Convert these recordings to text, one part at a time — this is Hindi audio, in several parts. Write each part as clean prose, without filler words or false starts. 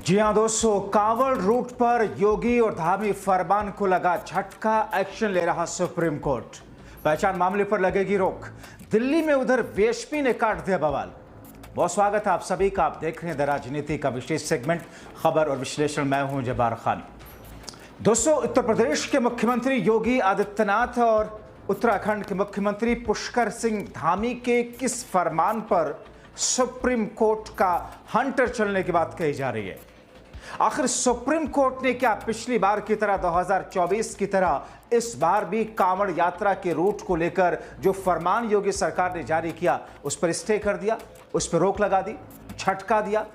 जी हां दोस्तों, कांवड़ रूट पर योगी और धामी फरमान को लगा झटका, एक्शन ले रहा सुप्रीम कोर्ट। पहचान मामले पर लगेगी रोक। दिल्ली में उधर वीएचपी ने काट दिया बवाल। बहुत स्वागत है आप सभी का। आप देख रहे हैं द राजनीति का विशेष सेगमेंट खबर और विश्लेषण। मैं हूं जब्बार खान। दोस्तों, उत्तर प्रदेश के मुख्यमंत्री योगी आदित्यनाथ और उत्तराखंड के मुख्यमंत्री पुष्कर सिंह धामी के किस फरमान पर सुप्रीम कोर्ट का हंटर चलने की बात कही जा रही है। आखिर सुप्रीम कोर्ट ने क्या पिछली बार की तरह 2024 की तरह इस बार भी कांवड़ यात्रा के रूट को लेकर जो फरमान योगी सरकार ने जारी किया उस पर स्टे कर दिया, उस पर रोक लगा दी, झटका दिया।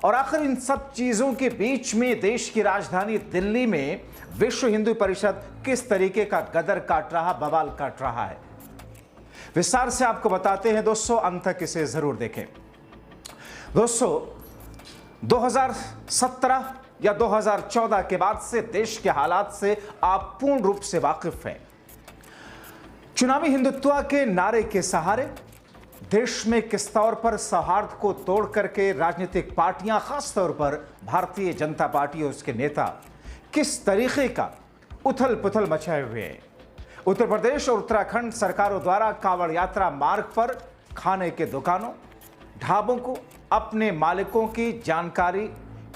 और आखिर इन सब चीजों के बीच में देश की राजधानी दिल्ली में विश्व हिंदू परिषद किस तरीके का गदर काट रहा, बवाल काट रहा है, विस्तार से आपको बताते हैं दोस्तों। अंत तक इसे जरूर देखें। दोस्तों, 2017 या 2014 के बाद से देश के हालात से आप पूर्ण रूप से वाकिफ हैं। चुनावी हिंदुत्व के नारे के सहारे देश में किस तौर पर सौहार्द को तोड़ करके राजनीतिक पार्टियां, खास तौर पर भारतीय जनता पार्टी और उसके नेता किस तरीके का उथल पुथल मचाए हुए हैं। उत्तर प्रदेश और उत्तराखंड सरकारों द्वारा कांवड़ यात्रा मार्ग पर खाने के दुकानों, ढाबों को अपने मालिकों की जानकारी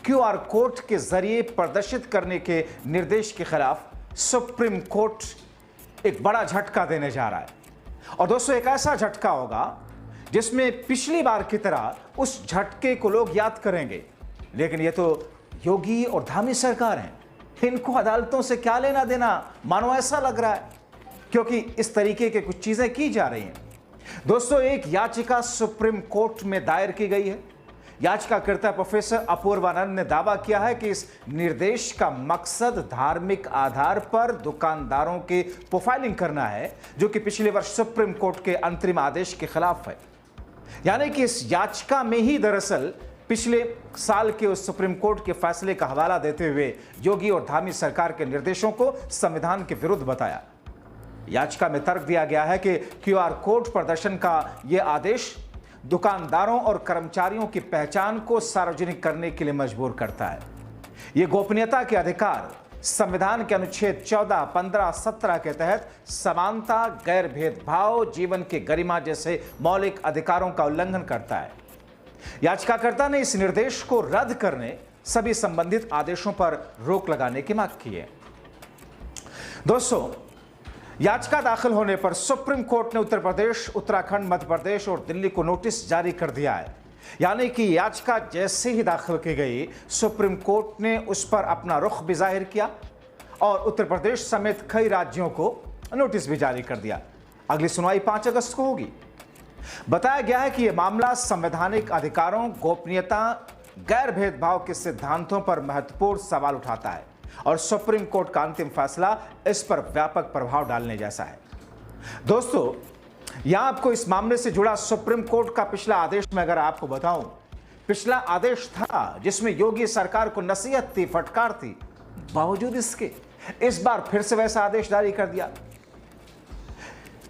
क्यूआर कोड के जरिए प्रदर्शित करने के निर्देश के खिलाफ सुप्रीम कोर्ट एक बड़ा झटका देने जा रहा है। और दोस्तों, एक ऐसा झटका होगा जिसमें पिछली बार की तरह उस झटके को लोग याद करेंगे, लेकिन ये तो योगी और धामी सरकार हैं, इनको अदालतों से क्या लेना देना, मानो ऐसा लग रहा है, क्योंकि इस तरीके के कुछ चीजें की जा रही हैं। दोस्तों, एक याचिका सुप्रीम कोर्ट में दायर की गई है। याचिकाकर्ता प्रोफेसर अपूर्वानंद ने दावा किया है कि इस निर्देश का मकसद धार्मिक आधार पर दुकानदारों के प्रोफाइलिंग करना है, जो कि पिछले वर्ष सुप्रीम कोर्ट के अंतरिम आदेश के खिलाफ है। यानी कि इस याचिका में ही दरअसल पिछले साल के उस सुप्रीम कोर्ट के फैसले का हवाला देते हुए योगी और धामी सरकार के निर्देशों को संविधान के विरुद्ध बताया। याचिका में तर्क दिया गया है कि क्यूआर कोड प्रदर्शन का यह आदेश दुकानदारों और कर्मचारियों की पहचान को सार्वजनिक करने के लिए मजबूर करता है। यह गोपनीयता के अधिकार संविधान के अनुच्छेद 14, 15, 17 के तहत समानता, गैर भेदभाव, जीवन की गरिमा जैसे मौलिक अधिकारों का उल्लंघन करता है। याचिकाकर्ता ने इस निर्देश को रद्द करने, सभी संबंधित आदेशों पर रोक लगाने की मांग की है। दोस्तों, याचिका दाखिल होने पर सुप्रीम कोर्ट ने उत्तर प्रदेश, उत्तराखंड, मध्य प्रदेश और दिल्ली को नोटिस जारी कर दिया है। यानी कि याचिका जैसे ही दाखिल की गई, सुप्रीम कोर्ट ने उस पर अपना रुख भी जाहिर किया और उत्तर प्रदेश समेत कई राज्यों को नोटिस भी जारी कर दिया। अगली सुनवाई 5 अगस्त को होगी। बताया गया है कि यह मामला संवैधानिक अधिकारों, गोपनीयता, गैर भेदभाव के सिद्धांतों पर महत्वपूर्ण सवाल उठाता है और सुप्रीम कोर्ट का अंतिम फैसला इस पर व्यापक प्रभाव डालने जैसा है। दोस्तों, यहां आपको इस मामले से जुड़ा सुप्रीम कोर्ट का पिछला आदेश में अगर आपको बताऊं, पिछला आदेश था जिसमें योगी सरकार को नसीहत थी, फटकार थी, बावजूद इसके इस बार फिर से वैसा आदेश जारी कर दिया।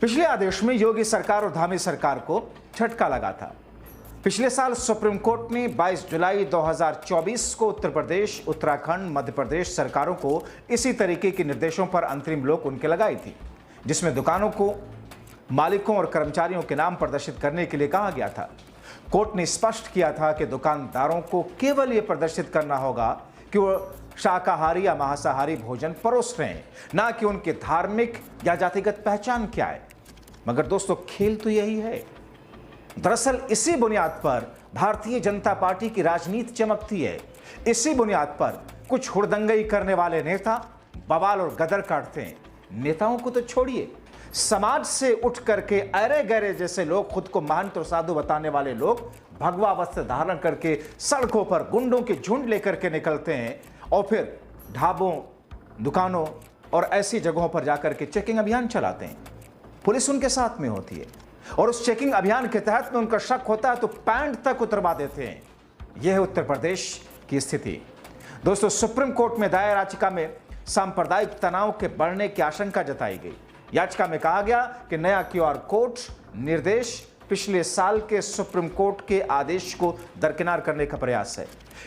पिछले आदेश में योगी सरकार और धामी सरकार को झटका लगा था। पिछले साल सुप्रीम कोर्ट ने 22 जुलाई 2024 को उत्तर प्रदेश, उत्तराखंड, मध्य प्रदेश सरकारों को इसी तरीके के निर्देशों पर अंतरिम रोक उनके लगाई थी, जिसमें दुकानों को मालिकों और कर्मचारियों के नाम प्रदर्शित करने के लिए कहा गया था। कोर्ट ने स्पष्ट किया था कि दुकानदारों को केवल यह प्रदर्शित करना होगा कि वो शाकाहारी या मांसाहारी भोजन परोस रहे हैं, ना कि उनकी धार्मिक या जातिगत पहचान क्या है। मगर दोस्तों, खेल तो यही है। दरअसल इसी बुनियाद पर भारतीय जनता पार्टी की राजनीति चमकती है। इसी बुनियाद पर कुछ हुड़दंगई करने वाले नेता बवाल और गदर काटते हैं। नेताओं को तो छोड़िए, समाज से उठ करके अरे गहरे जैसे लोग, खुद को महंत और साधु बताने वाले लोग भगवा वस्त्र धारण करके सड़कों पर गुंडों के झुंड लेकर के निकलते हैं और फिर ढाबों, दुकानों और ऐसी जगहों पर जाकर के चेकिंग अभियान चलाते हैं। पुलिस उनके साथ में होती है और उस चेकिंग अभियान के तहत में उनका शक होता है तो पैंट तक उतरवा देते हैं। यह है उत्तर प्रदेश की स्थिति। दोस्तों, सुप्रीम कोर्ट में दायर याचिका में सांप्रदायिक तनाव के बढ़ने की आशंका जताई गई। याचिका में कहा गया कि नया क्यूआर कोड निर्देश पिछले साल के सुप्रीम कोर्ट के आदेश को दरकिनार करने का प्रयास है।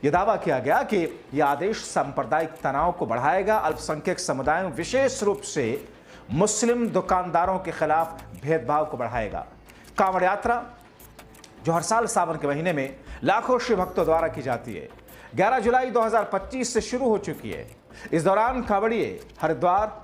यह दावा किया गया कि यह आदेश सांप्रदायिक तनाव को बढ़ाएगा, अल्पसंख्यक समुदायों विशेष रूप से मुस्लिम दुकानदारों के खिलाफ भेदभाव को बढ़ाएगा। कांवड़ यात्रा जो हर साल सावन के महीने में लाखों शिव भक्तों द्वारा की जाती है, 11 जुलाई 2025 से शुरू हो चुकी है। इस दौरान कांवड़िए हरिद्वार,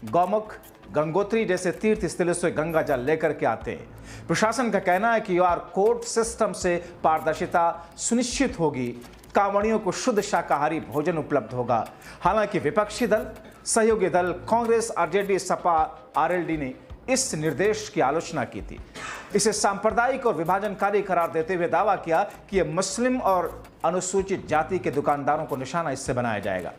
गौमुख, गंगोत्री जैसे तीर्थ स्थलों से गंगा जल लेकर के आते हैं। प्रशासन का कहना है कि क्यूआर कोड सिस्टम से पारदर्शिता सुनिश्चित होगी, कांवड़ियों को शुद्ध शाकाहारी भोजन उपलब्ध होगा। हालांकि विपक्षी दल, सहयोगी दल कांग्रेस, आरजेडी, सपा, आरएलडी ने इस निर्देश की आलोचना की थी। इसे सांप्रदायिक और विभाजनकारी करार देते हुए दावा किया कि यह मुस्लिम और अनुसूचित जाति के दुकानदारों को निशाना इससे बनाया जाएगा।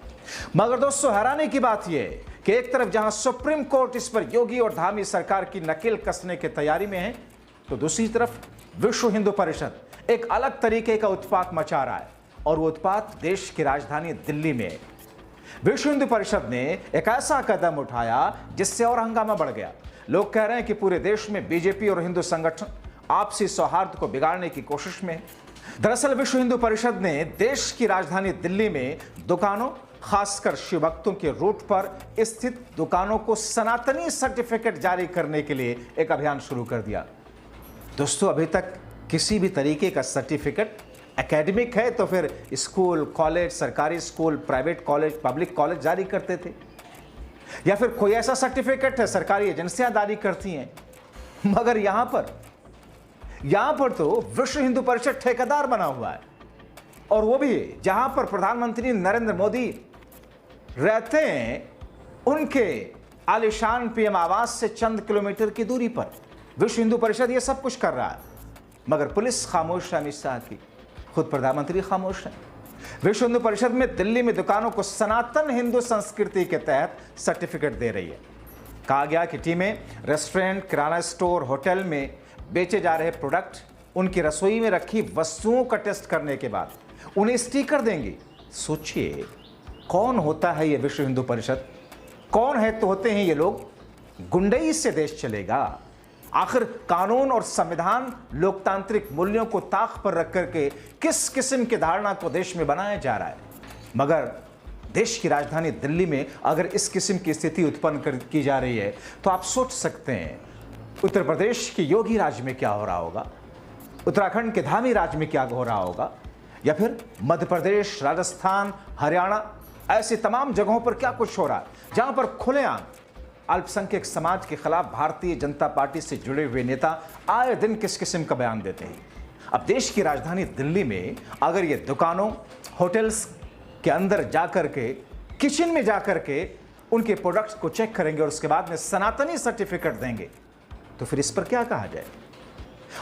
मगर दोस्तों, हैरानी की बात यह है कि एक तरफ जहां सुप्रीम कोर्ट इस पर योगी और धामी सरकार की नकेल कसने की तैयारी में है, तो दूसरी तरफ विश्व हिंदू परिषद एक अलग तरीके का उत्पात मचा रहा है, और वो उत्पात देश की राजधानी दिल्ली में है। विश्व हिंदू परिषद ने एक ऐसा कदम उठाया जिससे और हंगामा बढ़ गया। लोग कह रहे हैं कि पूरे देश में बीजेपी और हिंदू संगठन आपसी सौहार्द को बिगाड़ने की कोशिश में है। दरअसल विश्व हिंदू परिषद ने देश की राजधानी दिल्ली में दुकानों, खासकर शिव भक्तों के रूट पर स्थित दुकानों को सनातनी सर्टिफिकेट जारी करने के लिए एक अभियान शुरू कर दिया। दोस्तों, अभी तक किसी भी तरीके का सर्टिफिकेट एकेडमिक है तो फिर स्कूल, कॉलेज, सरकारी school, private college, public college जारी करते थे, या फिर कोई ऐसा सर्टिफिकेट है सरकारी एजेंसियां जारी करती हैं। मगर यहां पर तो विश्व हिंदू परिषद ठेकेदार बना हुआ है, और वो भी जहां पर प्रधानमंत्री नरेंद्र मोदी रहते हैं, उनके आलिशान पीएम आवास से चंद किलोमीटर की दूरी पर विश्व हिंदू परिषद ये सब कुछ कर रहा है। मगर पुलिस खामोश है, अमित शाह की खुद प्रधानमंत्री खामोश है। विश्व हिंदू परिषद में दिल्ली में दुकानों को सनातन हिंदू संस्कृति के तहत सर्टिफिकेट दे रही है। कहा गया कि टीमें रेस्टोरेंट, किराना स्टोर, होटल में बेचे जा रहे प्रोडक्ट, उनकी रसोई में रखी वस्तुओं का टेस्ट करने के बाद उन्हें स्टिकर देंगे। सोचिए, कौन होता है ये विश्व हिंदू परिषद? कौन है तो होते हैं ये लोग? गुंडई से देश चलेगा? आखिर कानून और संविधान, लोकतांत्रिक मूल्यों को ताक पर रख करके किस किस्म की धारणा को देश में बनाया जा रहा है? मगर देश की राजधानी दिल्ली में अगर इस किस्म की स्थिति उत्पन्न की जा रही है, तो आप सोच सकते हैं उत्तर प्रदेश के योगी राज्य में क्या हो रहा होगा, उत्तराखंड के धामी राज्य में क्या हो रहा होगा, या फिर मध्य प्रदेश, राजस्थान, हरियाणा, ऐसी तमाम जगहों पर क्या कुछ हो रहा है, जहां पर खुलेआम अल्पसंख्यक समाज के खिलाफ भारतीय जनता पार्टी से जुड़े हुए नेता आए दिन किस किस्म का बयान देते हैं। अब देश की राजधानी दिल्ली में अगर ये दुकानों, होटल्स के अंदर जाकर के, किचन में जाकर के उनके प्रोडक्ट्स को चेक करेंगे और उसके बाद में सनातनी सर्टिफिकेट देंगे, तो फिर इस पर क्या कहा जाए?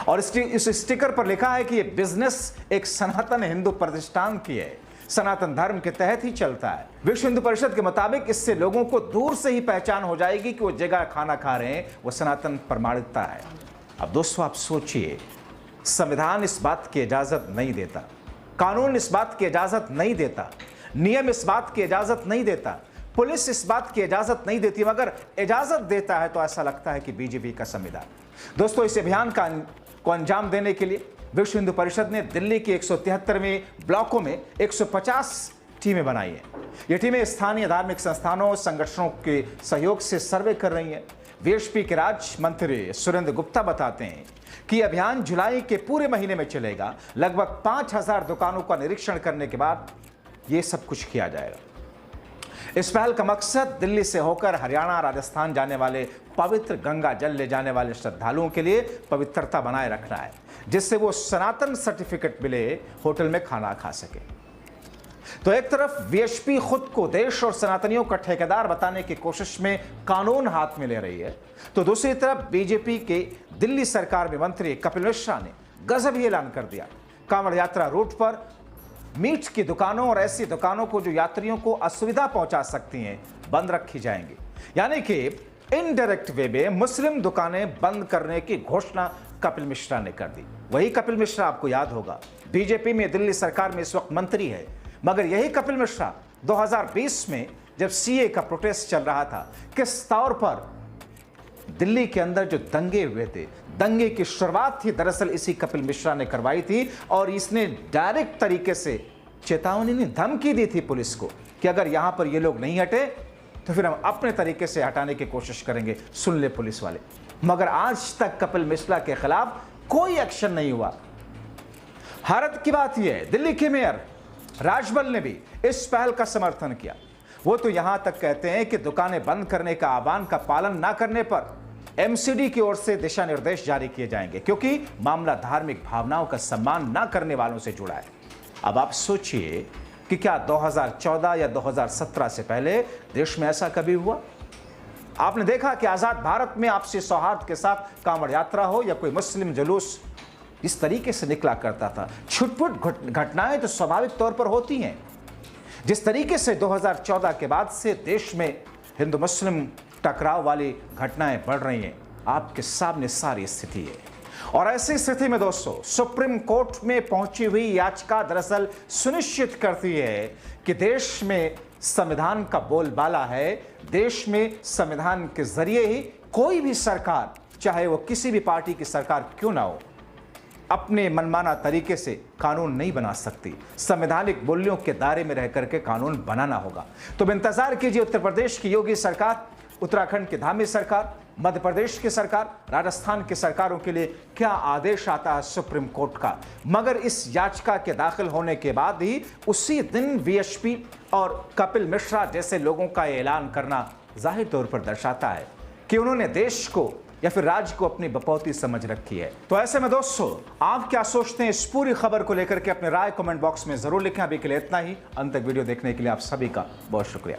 और इस स्टिकर पर लिखा है कि ये बिजनेस एक सनातन हिंदू प्रतिष्ठान की है, सनातन धर्म के तहत ही चलता है। विश्व हिंदू परिषद के मुताबिक इससे लोगों को दूर से ही पहचान हो जाएगी कि वो जगह खाना खा रहे हैं, वो सनातन प्रमाणिकता है। अब दोस्तों, आप सोचिए, संविधान इस बात की इजाजत नहीं देता, कानून इस बात की इजाजत नहीं देता, नियम इस बात की इजाजत नहीं देता, पुलिस इस बात की इजाजत नहीं देती, मगर इजाजत देता है तो ऐसा लगता है कि बीजेपी का संविधान। दोस्तों, इस अभियान को अंजाम देने के लिए विश्व हिंदू परिषद ने दिल्ली के 173वें ब्लॉकों में 150 टीमें बनाई हैं। ये टीमें स्थानीय धार्मिक संस्थानों, संगठनों के सहयोग से सर्वे कर रही हैं। वीएचपी के राज्य मंत्री सुरेंद्र गुप्ता बताते हैं कि अभियान जुलाई के पूरे महीने में चलेगा। लगभग 5000 दुकानों का निरीक्षण करने के बाद ये सब कुछ किया जाएगा। इस पहल का मकसद दिल्ली से होकर हरियाणा, राजस्थान जाने वाले पवित्र गंगा जल ले जाने वाले श्रद्धालुओं के लिए पवित्रता बनाए रखना है, जिससे वो सनातन सर्टिफिकेट मिले, होटल में खाना खा सके। तो एक तरफ वीएचपी खुद को देश और सनातनियों का ठेकेदार बताने की कोशिश में कानून हाथ में ले रही है, तो दूसरी तरफ बीजेपी के दिल्ली सरकार में मंत्री कपिल मिश्रा ने गजब ही ऐलान कर दिया। कांवड़ यात्रा रूट पर मीट की दुकानों और ऐसी दुकानों को जो यात्रियों को असुविधा पहुंचा सकती हैं, बंद रखी जाएंगी। यानी कि इनडायरेक्ट वे में मुस्लिम दुकानें बंद करने की घोषणा कपिल मिश्रा ने कर दी। वही कपिल मिश्रा, आपको याद होगा, बीजेपी में दिल्ली सरकार में इस वक्त मंत्री है। मगर यही कपिल मिश्रा 2020 में जब सीए का प्रोटेस्ट चल रहा था, किस तौर पर दिल्ली के अंदर जो दंगे हुए थे, दंगे की शुरुआत थी दरअसल इसी कपिल मिश्रा ने करवाई थी, और इसने डायरेक्ट तरीके से चेतावनी नहीं, धमकी दी थी पुलिस को कि अगर यहां पर ये लोग नहीं हटे तो फिर हम अपने तरीके से हटाने की कोशिश करेंगे। सुन ले पुलिस वाले। मगर आज तक कपिल मिश्रा के खिलाफ कोई एक्शन नहीं हुआ। हैरत की बात यह है, दिल्ली के मेयर राजबल ने भी इस पहल का समर्थन किया। वो तो यहां तक कहते हैं कि दुकानें बंद करने का आह्वान का पालन न करने पर एमसीडी की ओर से दिशा निर्देश जारी किए जाएंगे, क्योंकि मामला धार्मिक भावनाओं का सम्मान न करने वालों से जुड़ा है। अब आप सोचिए कि क्या 2014 या 2017 से पहले देश में ऐसा कभी हुआ? आपने देखा कि आजाद भारत में आपसी सौहार्द के साथ कांवड़ यात्रा हो या कोई मुस्लिम जुलूस इस तरीके से निकला करता था। छुटपुट घटनाएं तो स्वाभाविक तौर पर होती हैं। जिस तरीके से 2014 के बाद से देश में हिंदू मुस्लिम टकराव वाली घटनाएं बढ़ रही हैं, आपके सामने सारी स्थिति है। और ऐसी स्थिति में दोस्तों, सुप्रीम कोर्ट में पहुंची हुई याचिका दरअसल सुनिश्चित करती है कि देश में संविधान का बोलबाला है। देश में संविधान के जरिए ही कोई भी सरकार, चाहे वो किसी भी पार्टी की सरकार क्यों ना हो, अपने मनमाना तरीके से कानून नहीं बना सकती। संवैधानिक मूल्यों के दायरे में रहकर के कानून बनाना होगा। तो इंतजार कीजिए उत्तर प्रदेश की योगी सरकार, उत्तराखंड की धामी सरकार, मध्य प्रदेश की सरकार, राजस्थान की सरकारों के लिए क्या आदेश आता है सुप्रीम कोर्ट का। मगर इस याचिका के दाखिल होने के बाद ही उसी दिन वीएचपी और कपिल मिश्रा जैसे लोगों का ऐलान करना जाहिर तौर पर दर्शाता है कि उन्होंने देश को या फिर राज्य को अपनी बपौती समझ रखी है। तो ऐसे में दोस्तों, आप क्या सोचते हैं इस पूरी खबर को लेकर के? अपने राय कमेंट बॉक्स में जरूर लिखें। अभी के लिए इतना ही। अंत तक वीडियो देखने के लिए आप सभी का बहुत शुक्रिया।